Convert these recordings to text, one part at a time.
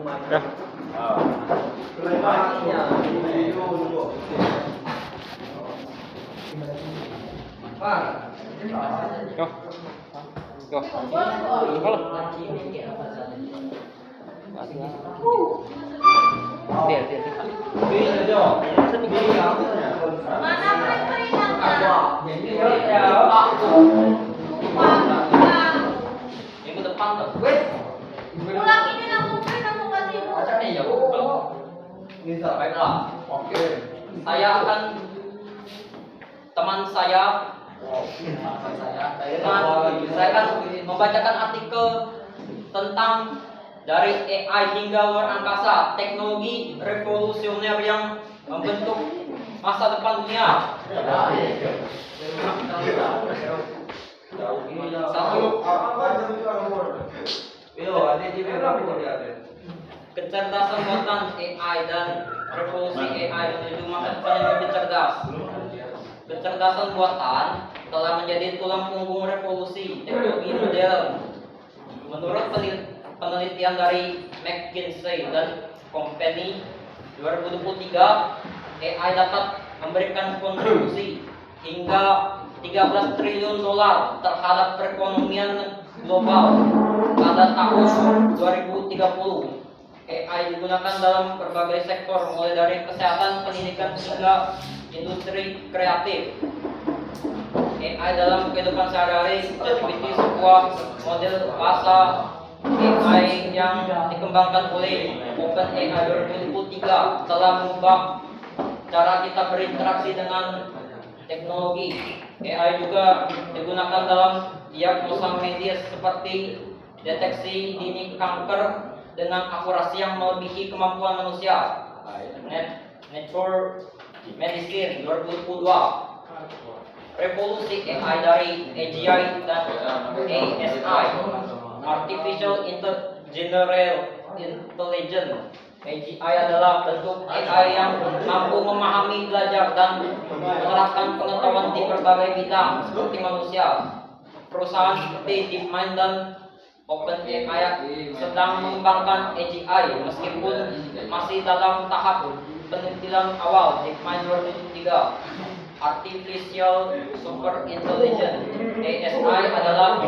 Dah. Go. Go. Halo. Dia. Mana perintahnya? Minggu depan tuh. Pulang ini langsung kasih ibu. Macam nih ya. Baiklah. Oke. Saya akan teman saya saya akan membacakan artikel tentang dari AI hingga luar angkasa, teknologi revolusioner yang membentuk masa depan dunia. Satu, kecerdasan buatan AI dan revolusi AI menuju masa depan yang lebih cerdas. Kecerdasan buatan telah menjadi tulang punggung revolusi teknologi modern. Menurut penelitian dari McKinsey dan Company 2023, AI dapat memberikan kontribusi hingga 13 triliun dolar terhadap perekonomian global pada tahun 2030. AI digunakan dalam berbagai sektor, mulai dari kesehatan, pendidikan, hingga industri kreatif. AI dalam kehidupan sehari-hari, ChatGPT sebuah model bahasa AI yang dikembangkan oleh OpenAI 2003 telah mengubah cara kita berinteraksi dengan teknologi. AI juga digunakan dalam diagnosa medis seperti deteksi dini kanker dengan akurasi yang melebihi kemampuan manusia. Nature Medicine 2022. Revolusi AI dari AGI dan ASI, Artificial General Intelligence. AGI adalah bentuk AI yang mampu memahami, belajar, dan menerapkan pengetahuan di berbagai bidang seperti manusia. Perusahaan seperti DeepMind dan OpenAI sedang mengembangkan AGI meskipun masih dalam tahap penelitian awal. DeepMind 2003. Artificial Super Intelligence (ASI) adalah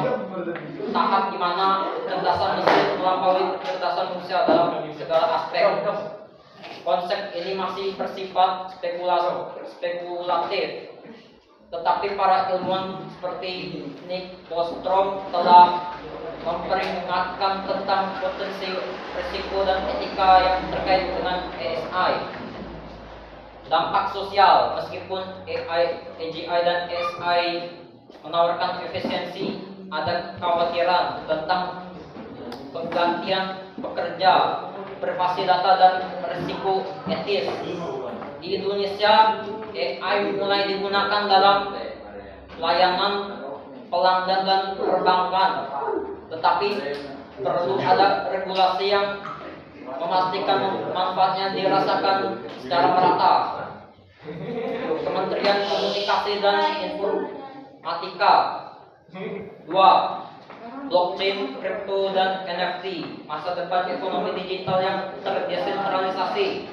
tahap di mana kecerdasan mesin melampaui kecerdasan manusia dalam segala aspek. Konsep ini masih bersifat spekulatif, tetapi para ilmuwan seperti Nick Bostrom telah memperingatkan tentang potensi risiko dan etika yang terkait dengan ASI. Dampak sosial, meskipun AGI dan ASI menawarkan efisiensi, ada kekhawatiran tentang penggantian pekerja, privasi data, dan risiko etis. Di Indonesia, AI mulai digunakan dalam layanan pelanggan dan perbankan, tetapi perlu ada regulasi yang memastikan manfaatnya dirasakan secara merata. Kementerian Komunikasi dan Informatika. 2. Blockchain, kripto, dan NFT, masa depan ekonomi digital yang terdesentralisasi.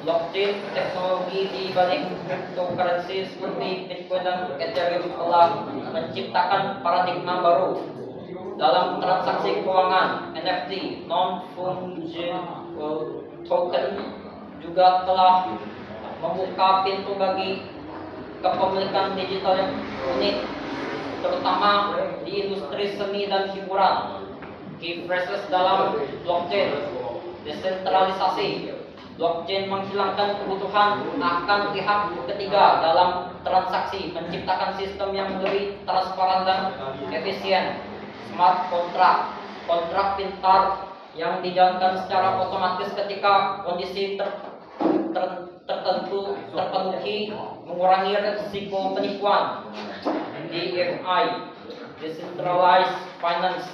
Blockchain, teknologi di balik cryptocurrency seperti Bitcoin dan Ethereum telah menciptakan paradigma baru dalam transaksi keuangan. NFT, non-fungible token, juga telah membuka pintu bagi kepemilikan digital yang unik, terutama di industri seni dan hiburan. Key phrases dalam blockchain: desentralisasi. Blockchain menghilangkan kebutuhan akan pihak ketiga dalam transaksi, menciptakan sistem yang lebih transparan dan efisien. Smart contract, kontrak pintar yang dijalankan secara otomatis ketika kondisi tertentu terpenuhi, mengurangi risiko penipuan. DeFi, Decentralized Finance,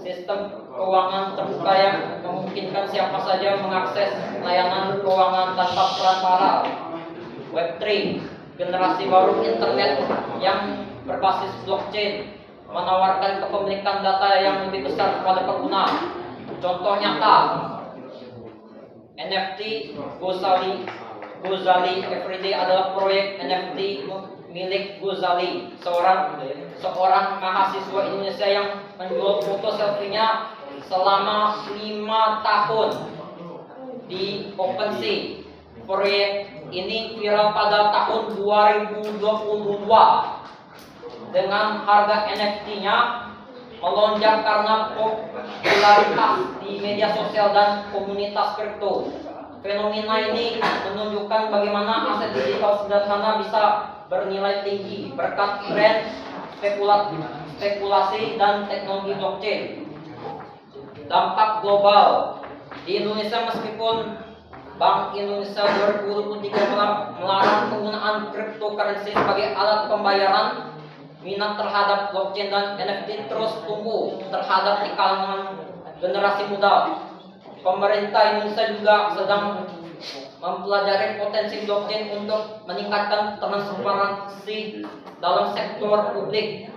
sistem keuangan terbuka yang memungkinkan siapa saja mengakses layanan keuangan tanpa perantara. Web3, generasi baru internet yang berbasis blockchain, menawarkan kepemilikan data yang lebih besar kepada pengguna. Contoh nyata, NFT Ghazali Everyday adalah proyek NFT milik Ghazali, seorang mahasiswa Indonesia yang menjual foto selfie-nya selama 5 tahun di OpenSea. Proyek ini viral pada tahun 2022 dengan harga NFT-nya melonjak karena popularitas di media sosial dan komunitas kripto. Fenomena ini menunjukkan bagaimana aset digital sederhana bisa bernilai tinggi berkat tren spekulasi dan teknologi blockchain. Dampak global di Indonesia, meskipun Bank Indonesia 2023 melarang penggunaan cryptocurrency sebagai alat pembayaran, minat terhadap blockchain dan NFT terus tumbuh terhadap di kalangan generasi muda. Pemerintah Indonesia juga sedang mempelajari potensi blockchain untuk meningkatkan transparansi dalam sektor publik.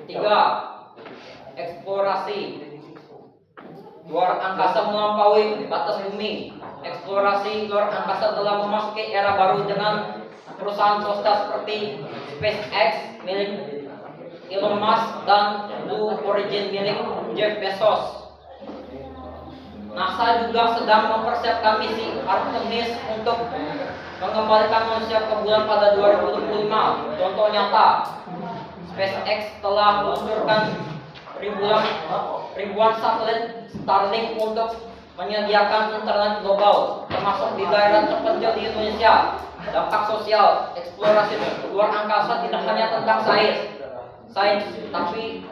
Tiga, eksplorasi luar angkasa melampaui batas bumi. Eksplorasi luar angkasa telah memasuki era baru dengan perusahaan swasta seperti SpaceX milik Elon Musk dan Blue Origin milik Jeff Bezos. NASA juga sedang mempersiapkan misi Artemis untuk mengembalikan manusia ke bulan pada 2025. Contoh nyata, SpaceX telah meluncurkan ribuan satelit Starlink untuk menyediakan internet global, termasuk di daerah terpencil di Indonesia. Dampak sosial, eksplorasi luar angkasa tidak hanya tentang sains, tapi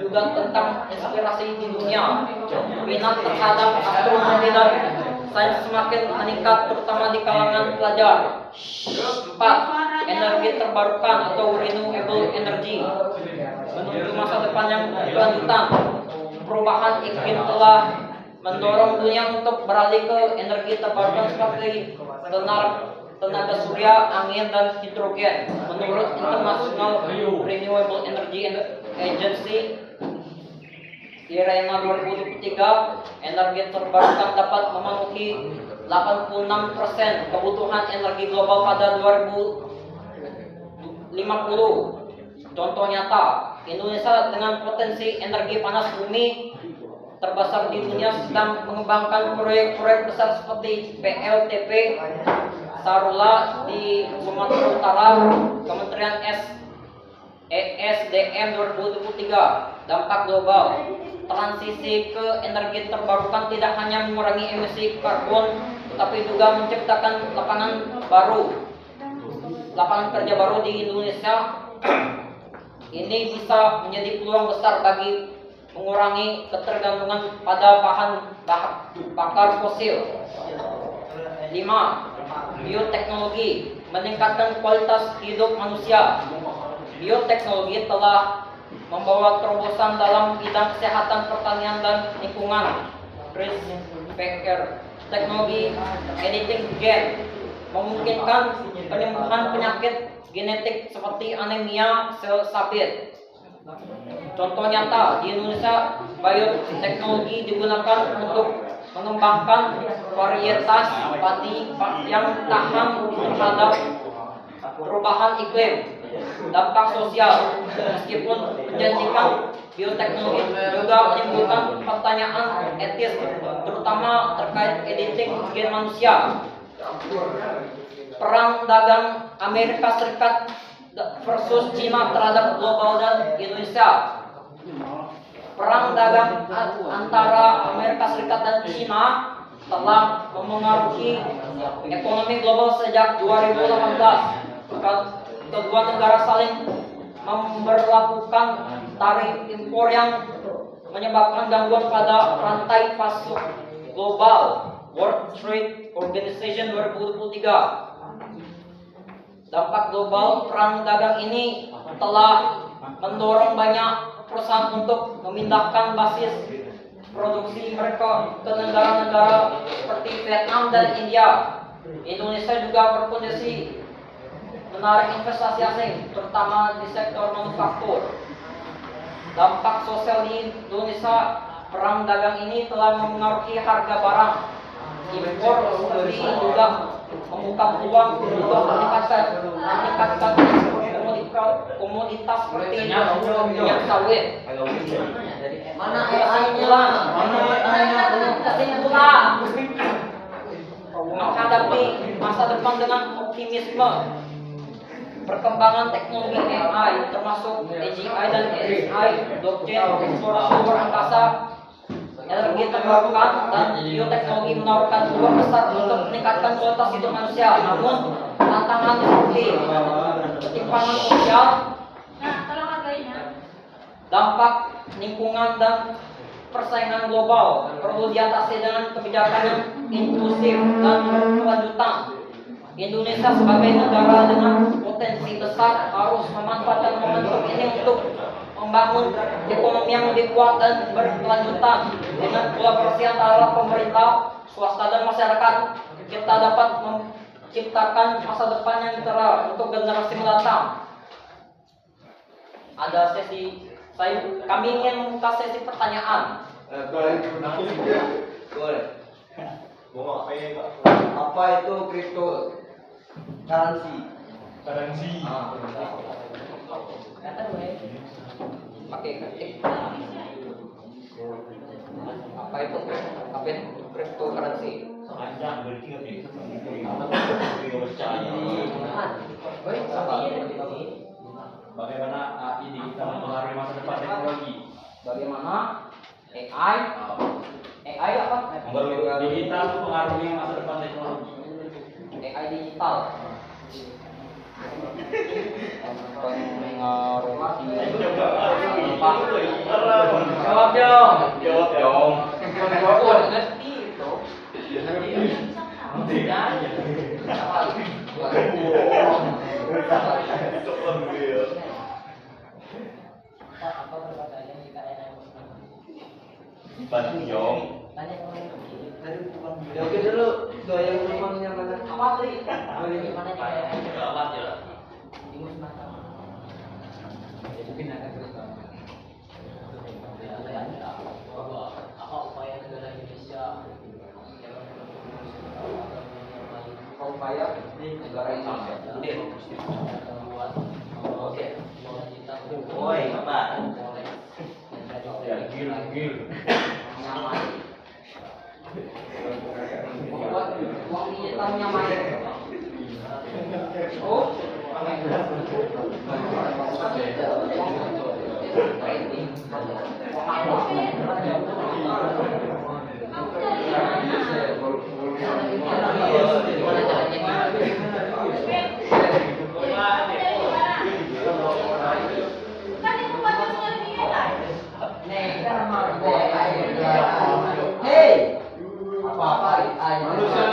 juga tentang inspirasi di dunia. Minat terhadap astronomi dan sains semakin meningkat, terutama di kalangan pelajar. 4. Energi terbarukan atau renewable energy. Menuju masa depan yang berkelanjutan, perubahan iklim telah mendorong dunia untuk beralih ke energi terbarukan seperti tenaga surya, angin, dan hidrogen. Menurut International Renewable Energy Agency, IRENA 2023, energi terbarukan dapat memenuhi 86% kebutuhan energi global pada 2050. Contoh nyata, Indonesia dengan potensi energi panas bumi terbesar di dunia sedang mengembangkan proyek-proyek besar seperti PLTP Sarula di Sumatera Utara. Kementerian ESDM 2023. Dampak global, transisi ke energi terbarukan tidak hanya mengurangi emisi karbon, tetapi juga menciptakan lapangan kerja baru di Indonesia. Ini bisa menjadi peluang besar bagi mengurangi ketergantungan pada bahan bakar fosil. 5. Bioteknologi meningkatkan kualitas hidup manusia. Bioteknologi telah membawa terobosan dalam bidang kesehatan, pertanian, dan lingkungan. Chris Becker, teknologi editing gen memungkinkan penyembuhan penyakit genetik seperti anemia sel sabit. Contoh nyata, di Indonesia bioteknologi digunakan untuk mengembangkan varietas padi yang tahan terhadap perubahan iklim. Dampak sosial, meskipun menjanjikan, bioteknologi juga menimbulkan pertanyaan etis, terutama terkait editing gen manusia. Perang dagang Amerika Serikat versus Cina terhadap global dan Indonesia. Perang dagang antara Amerika Serikat dan Cina telah memengaruhi ekonomi global sejak 2018. Kedua negara saling memberlakukan tarif impor yang menyebabkan gangguan pada rantai pasok global. World Trade Organization 2023. Dampak global perang dagang ini telah mendorong banyak perusahaan untuk memindahkan basis produksi mereka ke negara-negara seperti Vietnam dan India. Indonesia juga berpotensi menarik investasi asing, terutama di sektor manufaktur. Dampak sosial di Indonesia, perang dagang ini telah mempengaruhi harga barang. Impor seperti ini juga membuka peluang untuk meningkatkan komoditas seperti minyak sawit. Mana AI-nya? Kesimpulan. Menghadapi masa depan dengan optimisme, perkembangan teknologi AI termasuk AGI dan ASI, blockchain, eksplorasi luar angkasa, energi terbarukan dan bioteknologi menawarkan peluang besar untuk meningkatkan kualitas hidup manusia. Namun tantangan seperti ketimpangan sosial, dampak lingkungan dan persaingan global perlu diatasi dengan kebijakan yang inklusif dan berkelanjutan. Indonesia sebagai negara dengan potensi besar harus memanfaatkan momentum ini untuk membangun ekonomi yang lebih kuat dan berkelanjutan. Dengan kolaborasi antara pemerintah, swasta dan masyarakat, kita dapat menciptakan masa depan yang cerah untuk generasi mendatang. Ada sesi kami ingin membuka sesi pertanyaan. Boleh. Apa itu crypto currency? Pakai ketik. Apa itu cryptocurrency? Bagaimana AI digital mempengaruhi masa depan teknologi? Bagaimana AI apa? Digital mempengaruhi masa depan teknologi. AI digital. Jawab dong. Ngerti itu. Bantu Jong. Ya oke dulu, doyan rumahnya mana? Apa tadi? Upaya negara Indonesia. Oke. Woi, Bapak. Ya, gil. Uang digitalnya main. Oh. Hei, apa? Manusia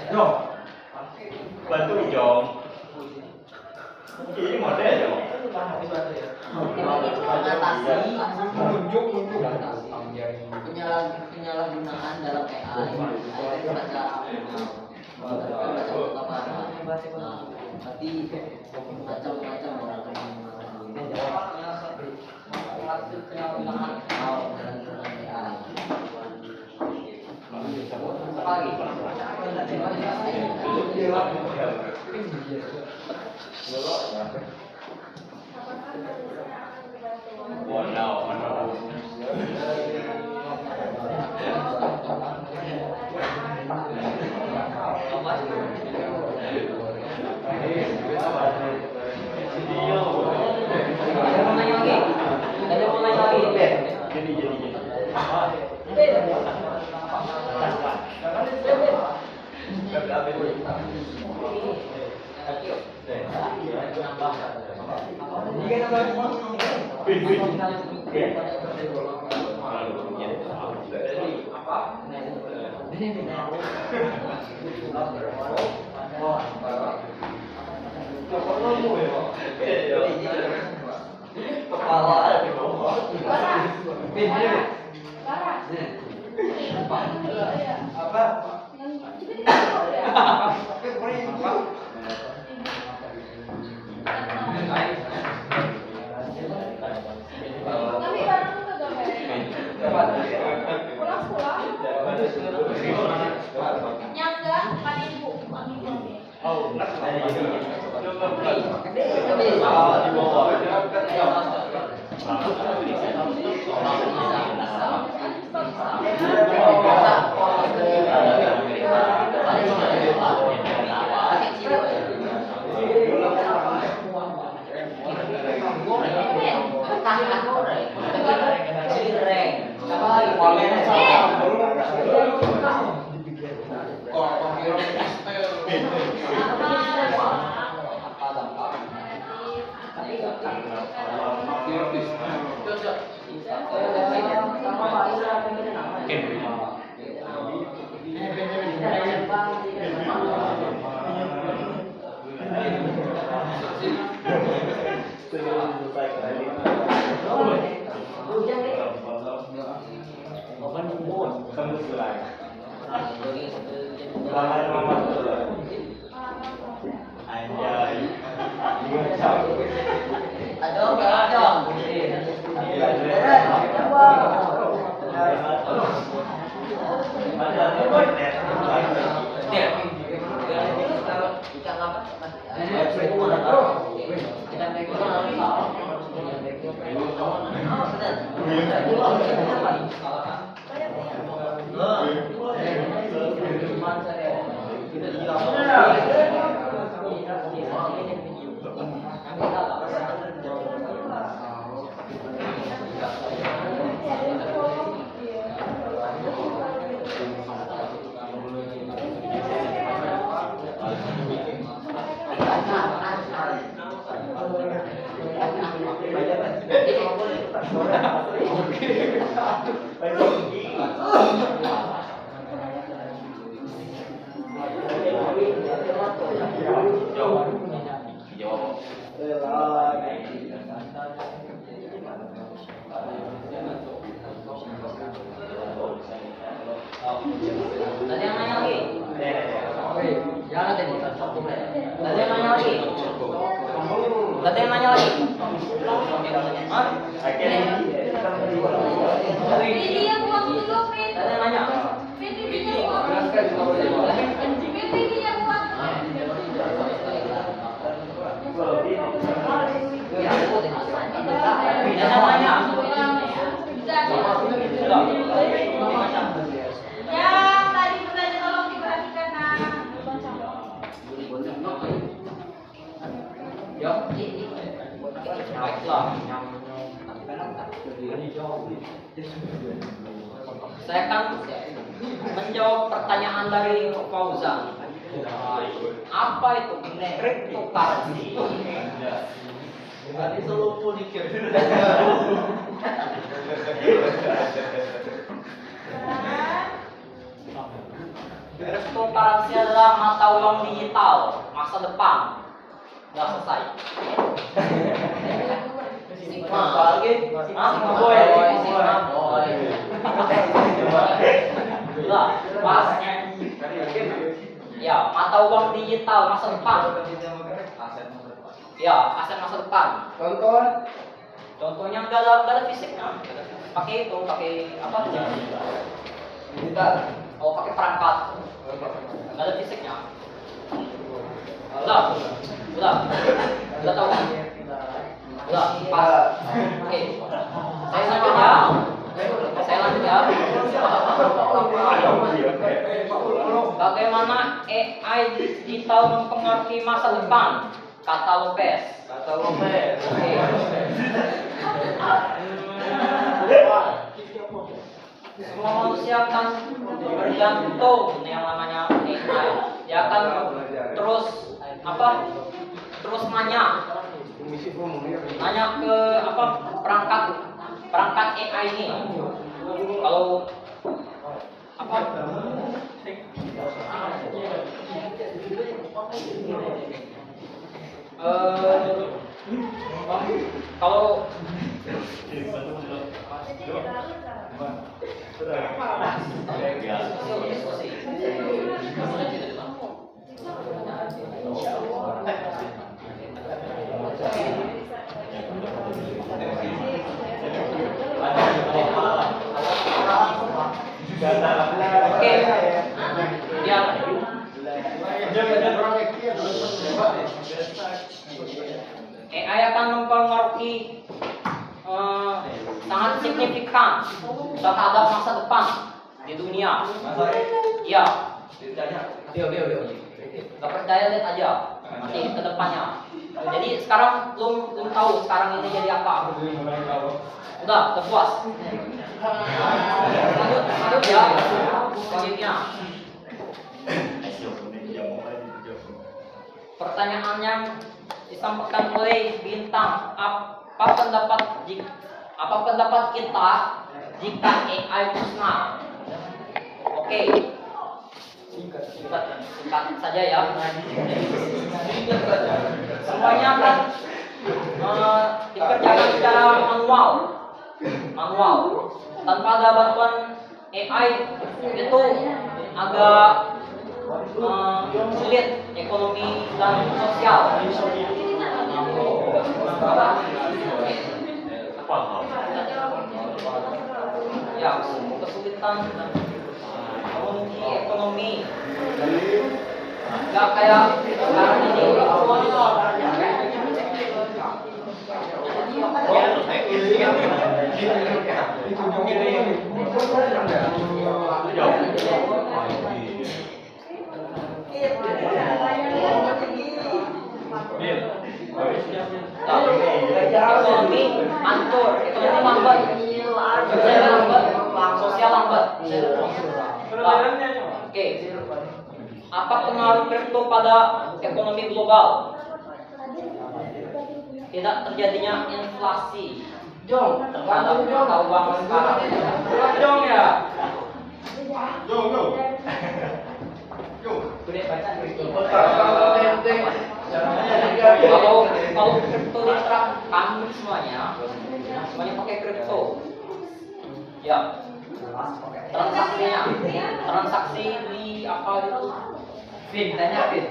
Jong. Bantu Jong. Ini model Jong. penyalahgunaan dalam AI itu baca berarti macam-macam Kepala di bawah. Apa? Tapi barang tuh kagak pulang sekolah. Yang enggak, bukan ibu. Oh, di Ada yang nanya lagi? Ada yang nanya lagi? Ada yang nanya lagi? Hah? Ini yang buang dulu, Pin. Ada yang nanya? Ini yang buang. Ini yang buang. Ada yang nanya? Yang tadi bertanya tolong diperhatikan, Nak. Baiklah. Saya akan menjawab pertanyaan dari Fauzan. Apa itu cryptocurrency? Berarti selalu punikir. Cryptocurrency adalah mata uang digital masa depan. Sudah selesai. Pas. Ya, mata uang digital masa depan. Ya, aset masa depan. Contohnya nggak ada fisiknya. Pakai itu, pakai apa? Oh, pakai perangkat. Nggak ada fisiknya. Udah tahu. Udah, pas. Oke. Saya lanjut ya. Bagaimana AI digital mempengaruhi masa depan? Kata Lopez. Oke. Semua manusia akan bergantung yang namanya AI. Dia akan terus nanya ke perangkat AI ini. Kalau Kalau oke, ya. AI akan mempengaruhi sangat signifikan terhadap masa depan di dunia. Ya. Gak percaya, lihat aja nanti ke depannya. Jadi sekarang belum tahu sekarang ini jadi apa. Udah puas. Lanjut ya. Selanjutnya. Pertanyaan yang disampaikan oleh Bintang, apa pendapat kita jika AI musnah? Oke, singkat saja ya. Semuanya kan dikerjakan secara manual tanpa ada bantuan AI itu agak sulit ekonomi dan sosial. Ya, kesulitan memenuhi ekonomi. Gak kayak sekarang ini. Ekonomi hancur, ekonomi lambat, sosial lambat. Oke, apa pengaruh kripto pada ekonomi global? Tidak terjadinya inflasi terhadap mata uang sekarang. Kalau kripto diterapkan semuanya pakai kripto. Ya. Transaksi di apa itu? Tanya Fin.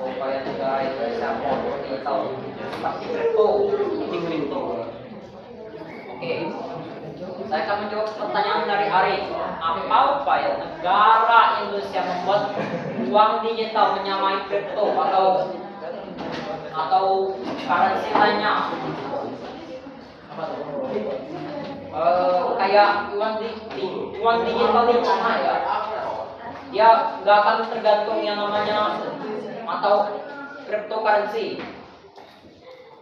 Upaya negara Indonesia kripto. Oke, saya akan menjawab pertanyaan dari Ari. Apa upaya negara Indonesia membuat uang digital menyamai kripto atau currency lainnya? Kayak uang digital di China ya. Dia nggak akan tergantung yang namanya atau cryptocurrency.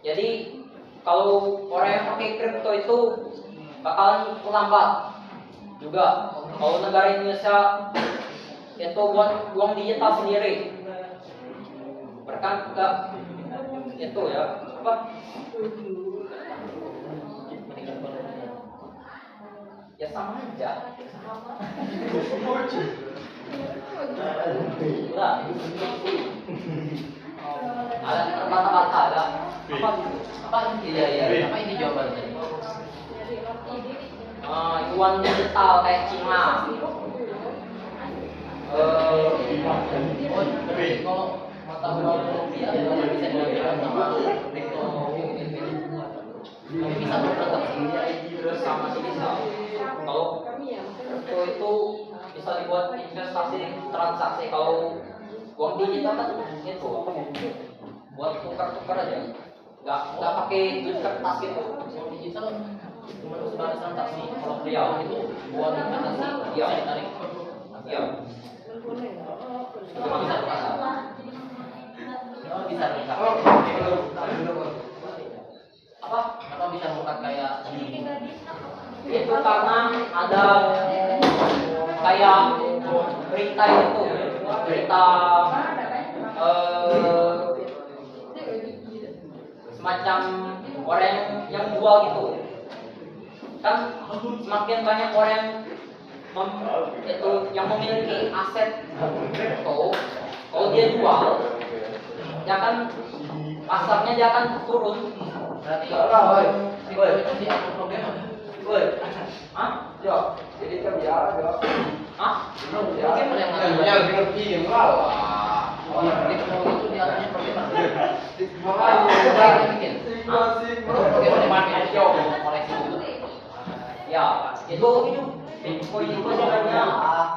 Jadi kalau orang yang pakai kripto itu bakalan lambat juga. Kalau negara Indonesia itu buat uang digital sendiri, mereka nggak itu ya apa? Ya sama aja. Udah. Ada terbata-bata ada. Apa? Iya. Apa ini jawabannya? kemajuan digital kayak Cina. Tapi kalau mata uang rupiah bisa dilakukan sama teknologi bisa Terus sama sih bisa. Kalau itu bisa dibuat investasi transaksi. Kalau uang digital kan itu buat tukar-tukar aja. Nggak pakai duit kertas gitu. uang digital cuma sebatas transaksi. Kalau Iya. itu buat investasi Iya. bisa ditarik. Iya. Itu bisa dipasang. Oh, bisa dibuka. Apa? Atau bisa buka kayak Itu karena ada kayak berita itu, berita semacam orang yang jual gitu. Kan semakin banyak orang itu yang memiliki aset itu, kalau dia jual, dia akan pasarnya dia akan turun. berarti itu diatur program. Hah? Jadi kan biar Hah? Mungkin yang Oh, yang teknologi itu diaturnya program. Mungkin. Bagaimana koleksi itu? Ya, itu Bitcoin itu sebenarnya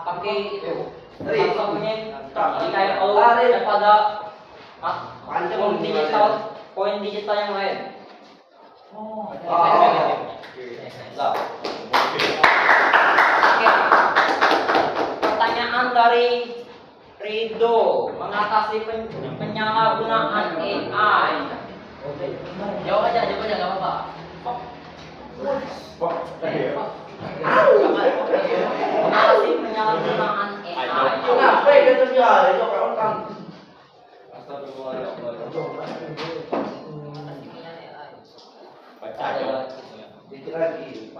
pakai itu. Salah satunya jadi kayak kalau daripada koin digital yang lain. Lah. Oke. Pertanyaan dari Rido mengatasi penyalahgunaan AI. Jawab aja nggak apa-apa. Mengatasi penyalahgunaan AI. Kenapa itu dia? Itu orang kan. Baca aja. Dikit lagi.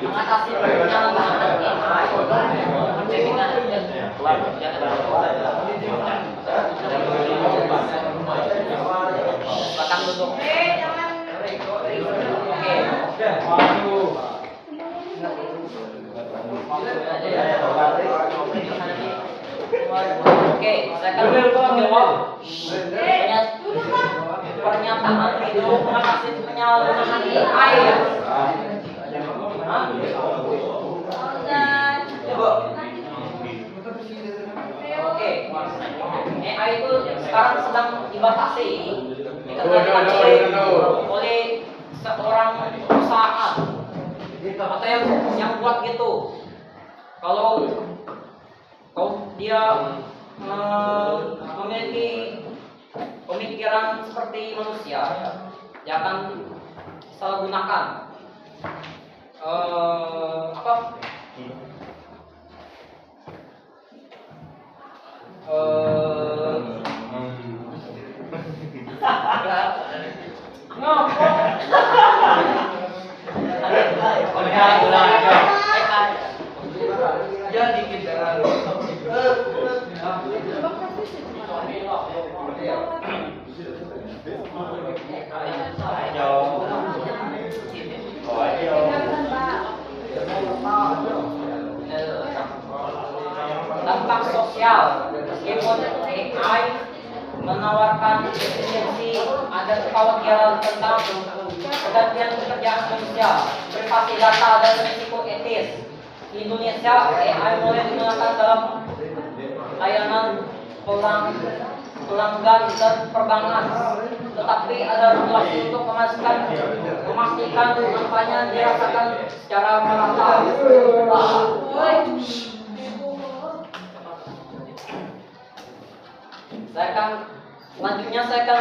Mengatasi penyalahgunaan Silakan duduk. Jangan. Oke, saya akan menjawab pernyataan itu mengatasi penyalahgunaan AI. Oke, AI itu sekarang sedang dibatasi oleh seorang perusahaan atau yang buat gitu. Kalau dia memiliki pemikiran seperti manusia, dia akan salah gunakan Jadi kita dampak sosial. Meskipun AI menawarkan efisiensi, ada kekhawatiran tentang pergantian pekerjaan manusia, privasi data dan risiko etis. Di Indonesia, AI mulai digunakan dalam layanan pelanggan dan perbankan, tetapi ada regulasi untuk memastikan manfaatnya dirasakan secara merata. Selanjutnya saya akan